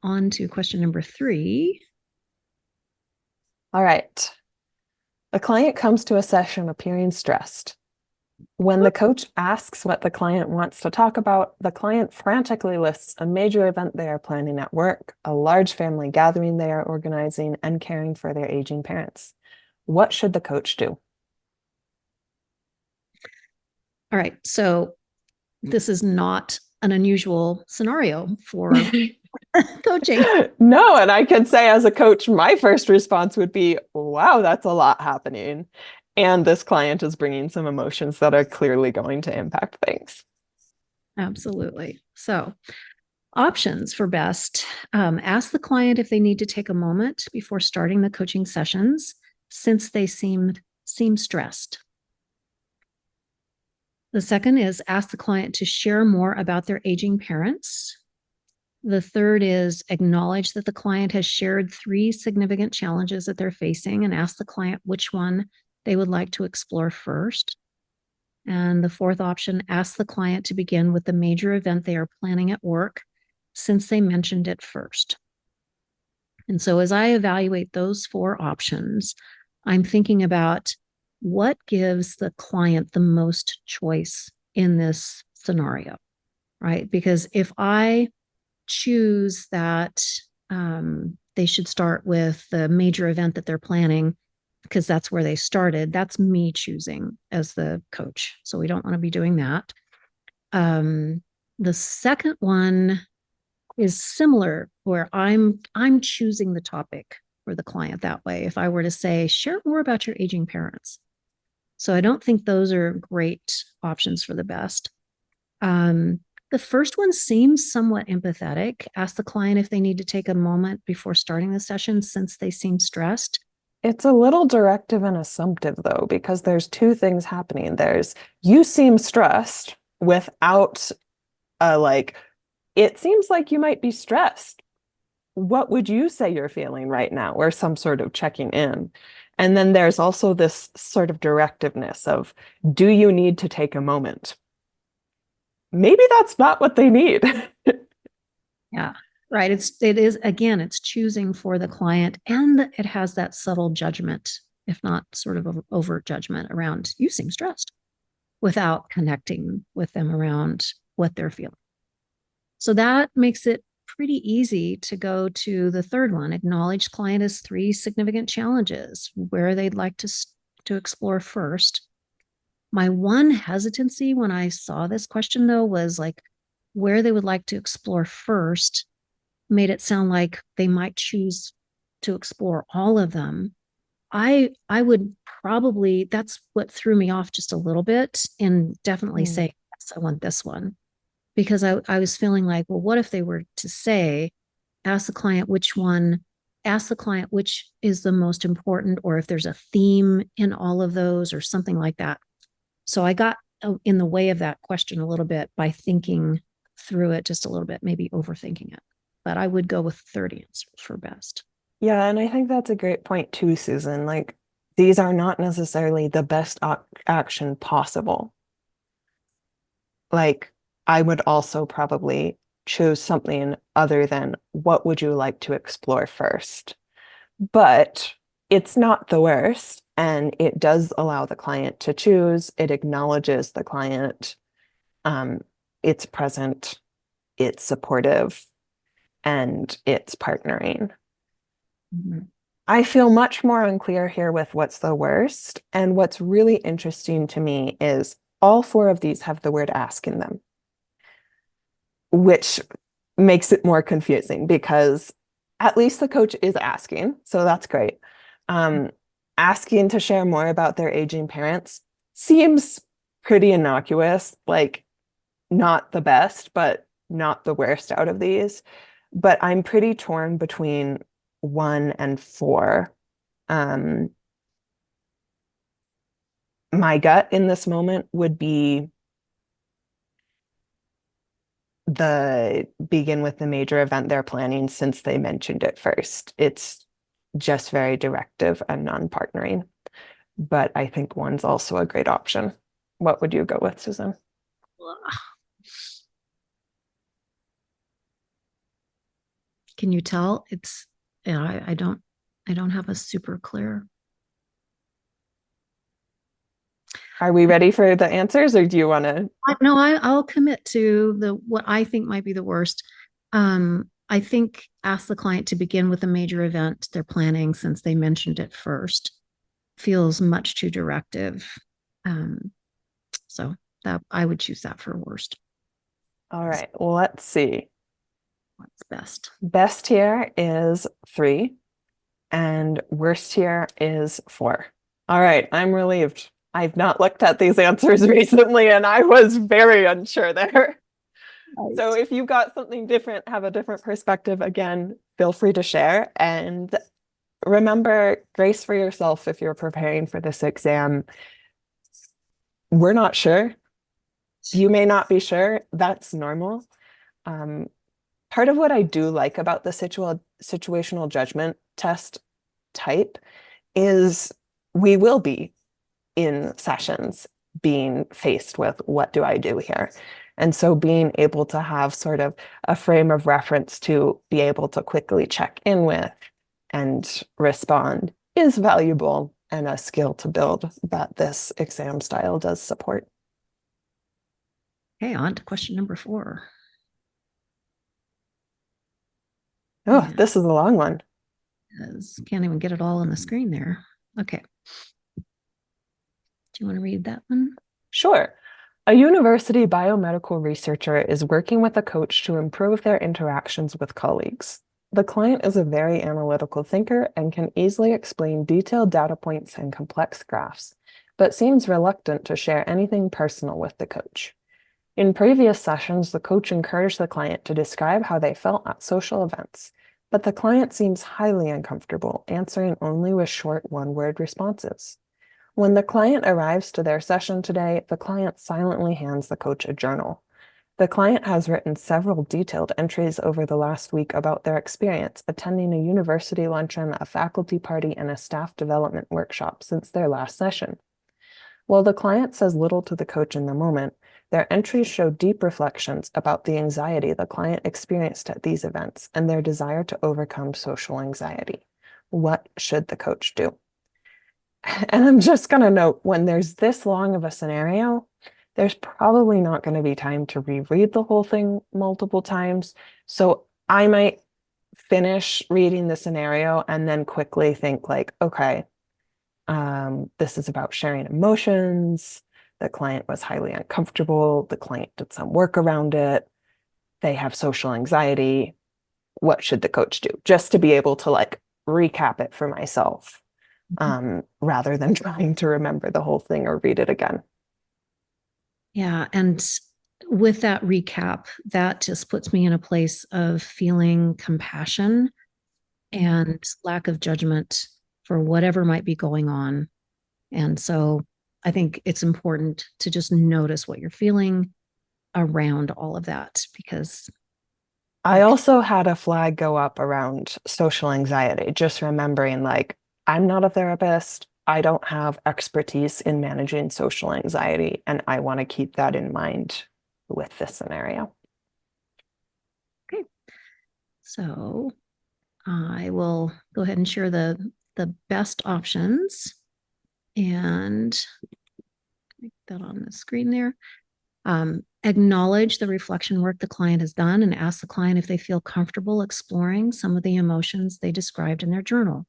on to question number 3. All right. A client comes to a session appearing stressed. When the coach asks what the client wants to talk about, the client frantically lists a major event they are planning at work, a large family gathering they are organizing, and caring for their aging parents. What should the coach do? All right. So this is not an unusual scenario for coaching. No, and I can say as a coach, my first response would be, wow, that's a lot happening. And this client is bringing some emotions that are clearly going to impact things. Absolutely. So options for best. Ask the client if they need to take a moment before starting the coaching sessions since they seem stressed. The second is ask the client to share more about their aging parents. The third is acknowledge that the client has shared 3 significant challenges that they're facing and ask the client which one they would like to explore first. And the fourth option, ask the client to begin with the major event they are planning at work since they mentioned it first. And so as I evaluate those 4 options, I'm thinking about what gives the client the most choice in this scenario, right? Because if I choose that they should start with the major event that they're planning, because that's where they started, that's me choosing as the coach. So we don't want to be doing that. The second one is similar, where I'm choosing the topic for the client that way. If I were to say, share more about your aging parents. So I don't think those are great options for the best. The first one seems somewhat empathetic. Ask the client if they need to take a moment before starting the session since they seem stressed. It's a little directive and assumptive, though, because there's 2 things happening. There's you seem stressed without it seems like you might be stressed. What would you say you're feeling right now? Or some sort of checking in. And then there's also this sort of directiveness of, do you need to take a moment? Maybe that's not what they need. Yeah, right. It's choosing for the client, and it has that subtle judgment, if not sort of overt judgment around you seem stressed without connecting with them around what they're feeling. So that makes it pretty easy to go to the third one. Acknowledge client has 3 significant challenges where they'd like to explore first. My one hesitancy when I saw this question, though, was like where they would like to explore first made it sound like they might choose to explore all of them. I would probably, that's what threw me off just a little bit, and definitely Hmm. say, yes, I want this one. Because I was feeling like, well, what if they were to say, ask the client which one, ask the client which is the most important, or if there's a theme in all of those, or something like that. So I got in the way of that question a little bit by thinking through it just a little bit, maybe overthinking it. But I would go with 30 answers for best. Yeah, and I think that's a great point too, Susan. Like, these are not necessarily the best action possible. Like, I would also probably choose something other than what would you like to explore first? But it's not the worst, and it does allow the client to choose. It acknowledges the client. Um, it's present, it's supportive, and it's partnering. Mhm. I feel much more unclear here with what's the worst. And what's really interesting to me is all 4 of these have the word ask in them, which makes it more confusing because at least the coach is asking. So that's great. Um, Asking to share more about their aging parents seems pretty innocuous, like not the best, but not the worst out of these. But I'm pretty torn between 1 and 4. Um, my gut in this moment would be the begin with the major event they're planning since they mentioned it first. It's just very directive and non-partnering. But I think 1's also a great option. What would you go with, Susan? Can you tell? I don't have a super clear. Are we ready for the answers, or do you want to? No, I'll commit to what I think might be the worst. I think ask the client to begin with a major event they're planning, since they mentioned it first, feels much too directive. So that I would choose that for worst. All right, well, let's see. What's best? Best here is 3, and worst here is 4. All right, I'm relieved. I've not looked at these answers recently, and I was very unsure there. So if you've got something different, have a different perspective, again, feel free to share. And remember, grace for yourself if you're preparing for this exam. We're not sure. You may not be sure. That's normal. Part of what I do like about the situational judgment test type is we will be in sessions being faced with, what do I do here? And so being able to have sort of a frame of reference to be able to quickly check in with and respond is valuable, and a skill to build that this exam style does support. Okay, on to question number 4. Oh, Yeah. this is a long one. Can't even get it all on the screen there. Okay. Do you want to read that one? Sure. A university biomedical researcher is working with a coach to improve their interactions with colleagues. The client is a very analytical thinker and can easily explain detailed data points and complex graphs, but seems reluctant to share anything personal with the coach. In previous sessions, the coach encouraged the client to describe how they felt at social events, but the client seems highly uncomfortable, answering only with short one-word responses. When the client arrives to their session today, the client silently hands the coach a journal. The client has written several detailed entries over the last week about their experience attending a university luncheon, a faculty party, and a staff development workshop since their last session. While the client says little to the coach in the moment, their entries show deep reflections about the anxiety the client experienced at these events and their desire to overcome social anxiety. What should the coach do? And I'm just going to note, when there's this long of a scenario, there's probably not going to be time to reread the whole thing multiple times. So I might finish reading the scenario and then quickly think like, okay, this is about sharing emotions. The client was highly uncomfortable. The client did some work around it. They have social anxiety. What should the coach do? Just to be able to like recap it for myself, rather than trying to remember the whole thing or read it again. Yeah. And with that recap, that just puts me in a place of feeling compassion and lack of judgment for whatever might be going on. And so I think it's important to just notice what you're feeling around all of that, because I also had a flag go up around social anxiety, just remembering like, I'm not a therapist. I don't have expertise in managing social anxiety, and I want to keep that in mind with this scenario. okay. So I will go ahead and share the best options and make that on the screen there. Acknowledge the reflection work the client has done and ask the client if they feel comfortable exploring some of the emotions they described in their journal.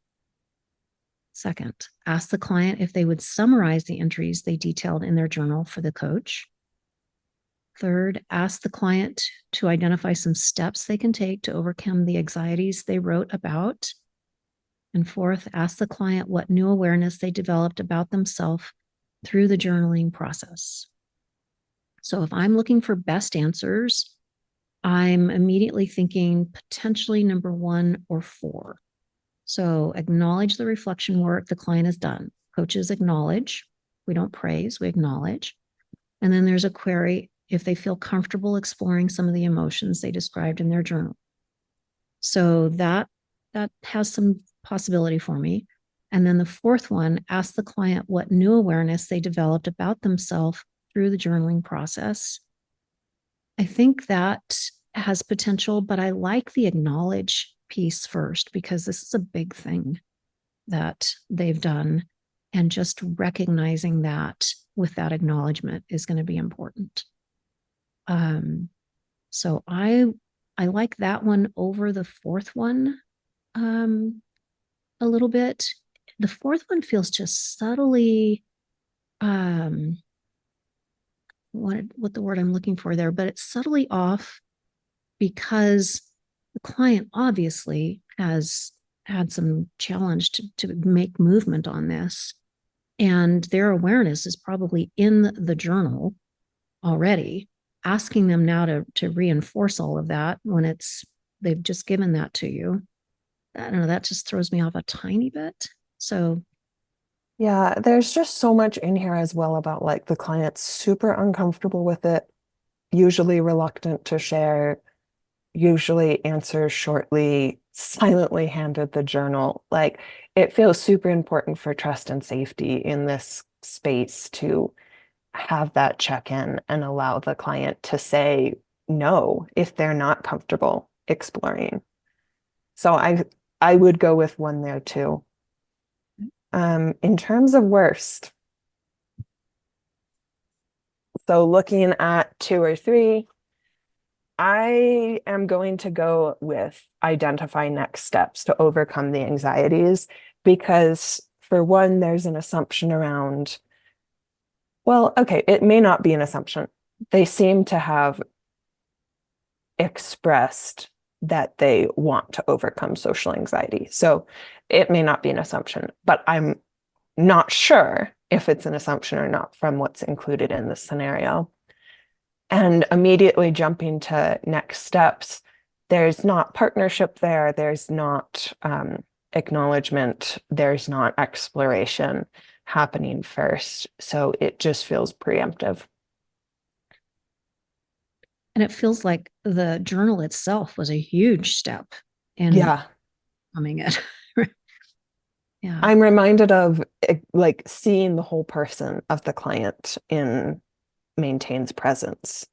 Second, ask the client if they would summarize the entries they detailed in their journal for the coach. Third, ask the client to identify some steps they can take to overcome the anxieties they wrote about. And fourth, ask the client what new awareness they developed about themselves through the journaling process. So if I'm looking for best answers, I'm immediately thinking potentially number 1 or 4. So acknowledge the reflection work the client has done. Coaches acknowledge. We don't praise, we acknowledge. And then there's a query if they feel comfortable exploring some of the emotions they described in their journal. So that has some possibility for me. And then the fourth one, ask the client what new awareness they developed about themselves through the journaling process. I think that has potential, but I like the acknowledge piece first, because this is a big thing that they've done. And just recognizing that with that acknowledgement is going to be important. So I like that one over the fourth one a little bit. The fourth one feels just subtly what the word I'm looking for there, but it's subtly off because the client obviously has had some challenge to make movement on this. And their awareness is probably in the journal already. Asking them now to reinforce all of that when they've just given that to you. I don't know, that just throws me off a tiny bit. So Yeah, there's just so much in here as well about like the client's super uncomfortable with it, usually reluctant to share, usually answers shortly, silently handed the journal. Like it feels super important for trust and safety in this space to have that check-in and allow the client to say no if they're not comfortable exploring. So I would go with one there too. In terms of worst, so looking at 2 or 3, I am going to go with identify next steps to overcome the anxieties because for one, there's an assumption around, well, okay, it may not be an assumption. They seem to have expressed that they want to overcome social anxiety. So it may not be an assumption, but I'm not sure if it's an assumption or not from what's included in this scenario. And immediately jumping to next steps, there's not partnership there, there's not acknowledgement, there's not exploration happening first. So it just feels preemptive. and it feels like the journal itself was a huge step in Yeah. coming it. Yeah. I'm reminded of like seeing the whole person of the client in maintains presence.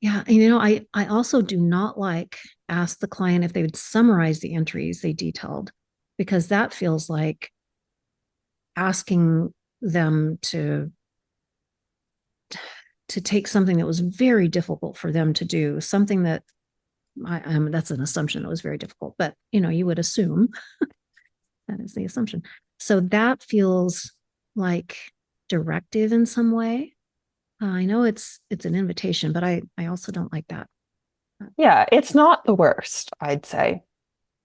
Yeah. And I also do not like ask the client if they would summarize the entries they detailed, because that feels like asking them to take something that was very difficult for them to do, something that that's an assumption, it was very difficult, but you would assume that is the assumption. So that feels like directive in some way. I know it's an invitation, but I also don't like that. Yeah, it's not the worst, I'd say.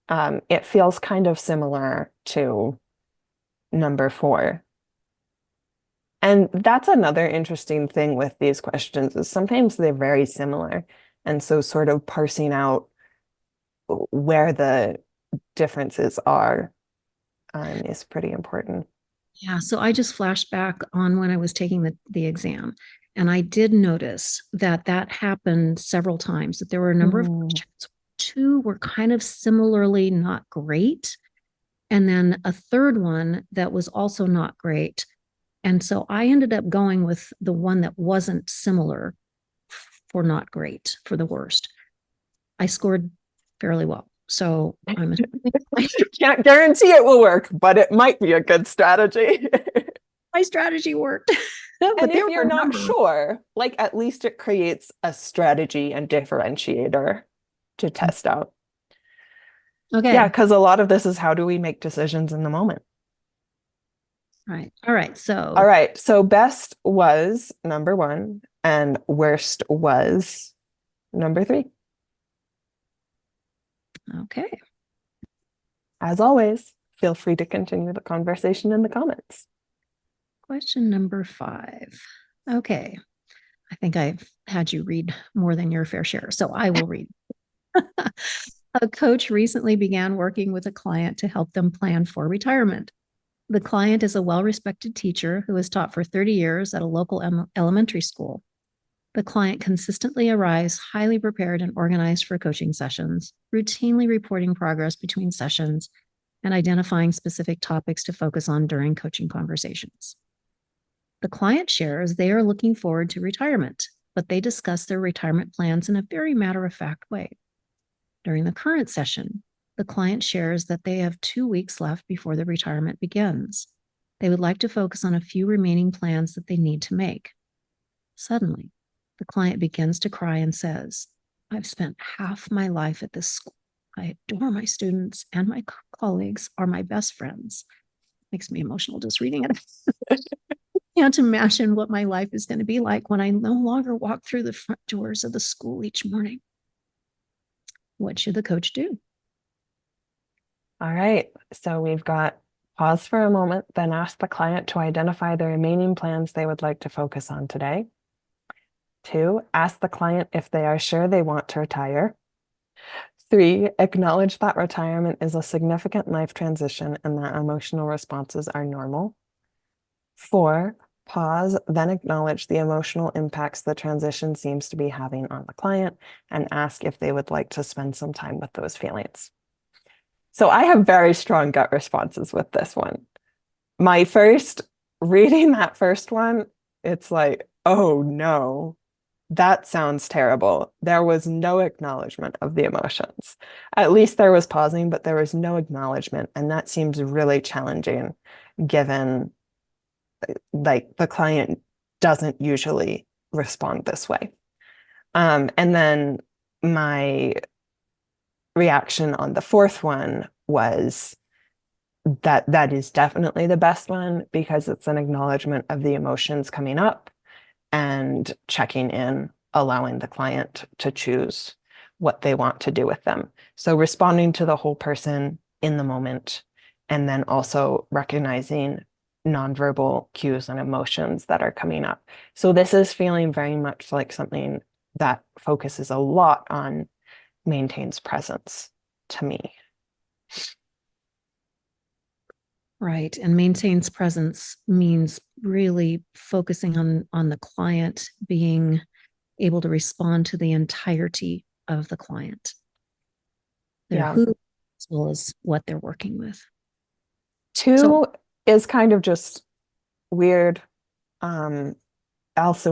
It feels kind of similar to number 4. And that's another interesting thing with these questions is sometimes they're very similar. And so sort of parsing out where the differences are is pretty important. Yeah, so I just flashed back on when I was taking the exam, and I did notice that happened several times, that there were a number of questions. 2 were kind of similarly not great, and then a third one that was also not great. And so I ended up going with the one that wasn't similar for not great, for the worst. I scored fairly well. So I'm Can't guarantee it will work, but it might be a good strategy. my strategy worked. And But if you're not sure, like at least it creates a strategy and differentiator to test out. Okay. Yeah, because a lot of this is how do we make decisions in the moment? Right. All right. All right. So best was number 1 and worst was number 3. Okay. As always, feel free to continue the conversation in the comments. Question number 5. Okay. I think I've had you read more than your fair share, so I will read. A coach recently began working with a client to help them plan for retirement. The client is a well-respected teacher who has taught for 30 years at a local elementary school. The client consistently arrives highly prepared and organized for coaching sessions, routinely reporting progress between sessions, and identifying specific topics to focus on during coaching conversations. The client shares they are looking forward to retirement, but they discuss their retirement plans in a very matter-of-fact way. During the current session, the client shares that they have 2 weeks left before the retirement begins. They would like to focus on a few remaining plans that they need to make. Suddenly, the client begins to cry and says, I've spent half my life at this school. I adore my students, and my colleagues are my best friends. Makes me emotional just reading it. I can't imagine what my life is going to be like when I no longer walk through the front doors of the school each morning. What should the coach do? All right, so we've got pause for a moment, then ask the client to identify the remaining plans they would like to focus on today. 2, ask the client if they are sure they want to retire. 3, acknowledge that retirement is a significant life transition and that emotional responses are normal. 4, pause, then acknowledge the emotional impacts the transition seems to be having on the client and ask if they would like to spend some time with those feelings. So I have very strong gut responses with this one. My first, reading that first one, it's like, oh no, that sounds terrible. There was no acknowledgement of the emotions. At least there was pausing, but there was no acknowledgement. And that seems really challenging given like the client doesn't usually respond this way. And then my reaction on the fourth one was that is definitely the best one because it's an acknowledgement of the emotions coming up and checking in, allowing the client to choose what they want to do with them. So responding to the whole person in the moment, and then also recognizing nonverbal cues and emotions that are coming up. So this is feeling very much like something that focuses a lot on maintains presence to me. Right. And maintains presence means really focusing on the client being able to respond to the entirety of the client. Their who as well as what they're working with. 2 is kind of just weird, also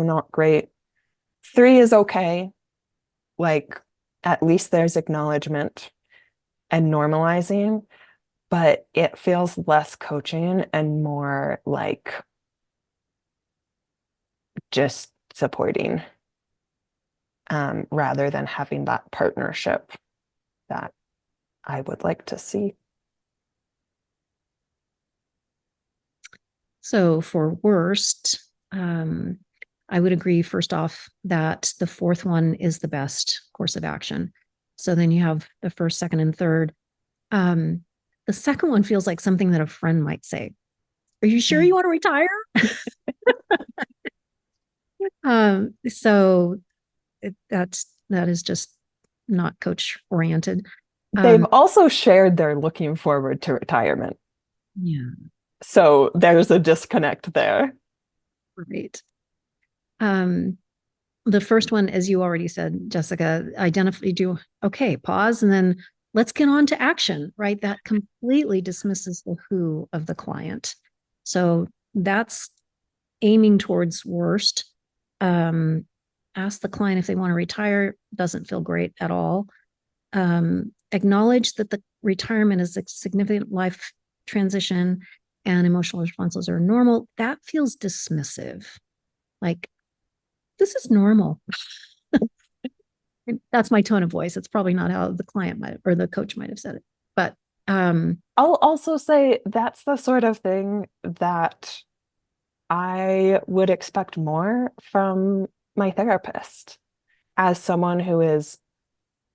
not great. 3 is okay. Like at least there's acknowledgement and normalizing, but it feels less coaching and more like just supporting, rather than having that partnership that I would like to see. So for worst, I would agree first off that the fourth one is the best course of action. So then you have the first, second, and third. The second one feels like something that a friend might say. Are you sure you want to retire? So that is just not coach oriented. They've also shared they're looking forward to retirement. Yeah. So there's a disconnect there. Right. The first one, as you already said, Jessica, okay, pause, and then let's get on to action, right? That completely dismisses the who of the client. So that's aiming towards worst. Ask the client if they want to retire, doesn't feel great at all. Acknowledge that the retirement is a significant life transition and emotional responses are normal. That feels dismissive. Like, this is normal. That's my tone of voice. It's probably not how the client might or the coach might have said it. But I'll also say that's the sort of thing that I would expect more from my therapist as someone who is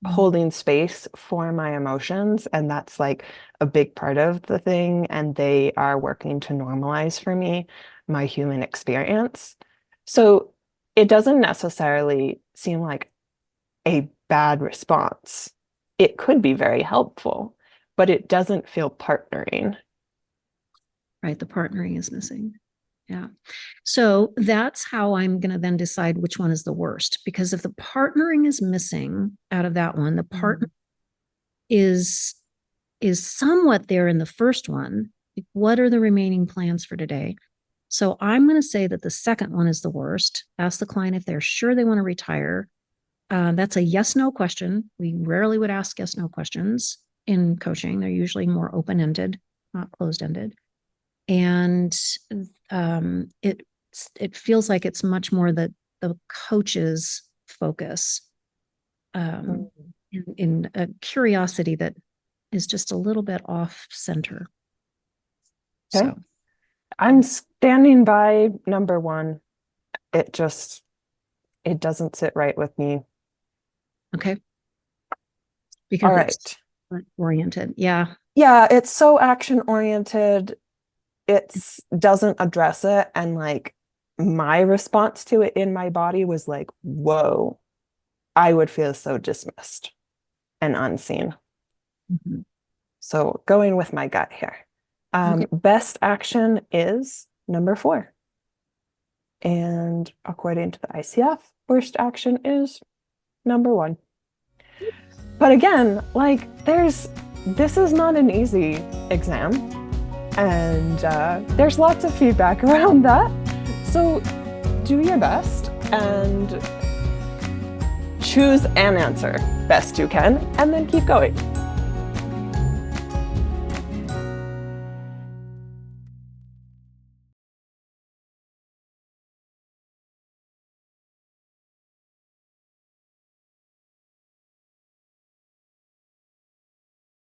holding space for my emotions. And that's like a big part of the thing. And they are working to normalize for me my human experience. So it doesn't necessarily seem like a bad response. It could be very helpful, but it doesn't feel partnering. Right. The partnering is missing. Yeah. So that's how I'm going to then decide which one is the worst. Because if the partnering is missing out of that one, the partner is somewhat there in the first one. What are the remaining plans for today? So I'm going to say that the second one is the worst. Ask the client if they're sure they want to retire. That's a yes/no question. We rarely would ask yes/no questions in coaching. They're usually more open-ended, not closed-ended. And it feels like it's much more the coach's focus in a curiosity that is just a little bit off center. Okay. So I'm standing by number one. It doesn't sit right with me. okay. Because All it's right. oriented. Yeah. Yeah, it's so action oriented. It doesn't address it. And like my response to it in my body was like, whoa, I would feel so dismissed and unseen. Mm-hmm. So going with my gut here. Okay. Best action is number 4. And according to the ICF, worst action is number 1. But again, like this is not an easy exam. And there's lots of feedback around that. So do your best and choose an answer best you can, and then keep going.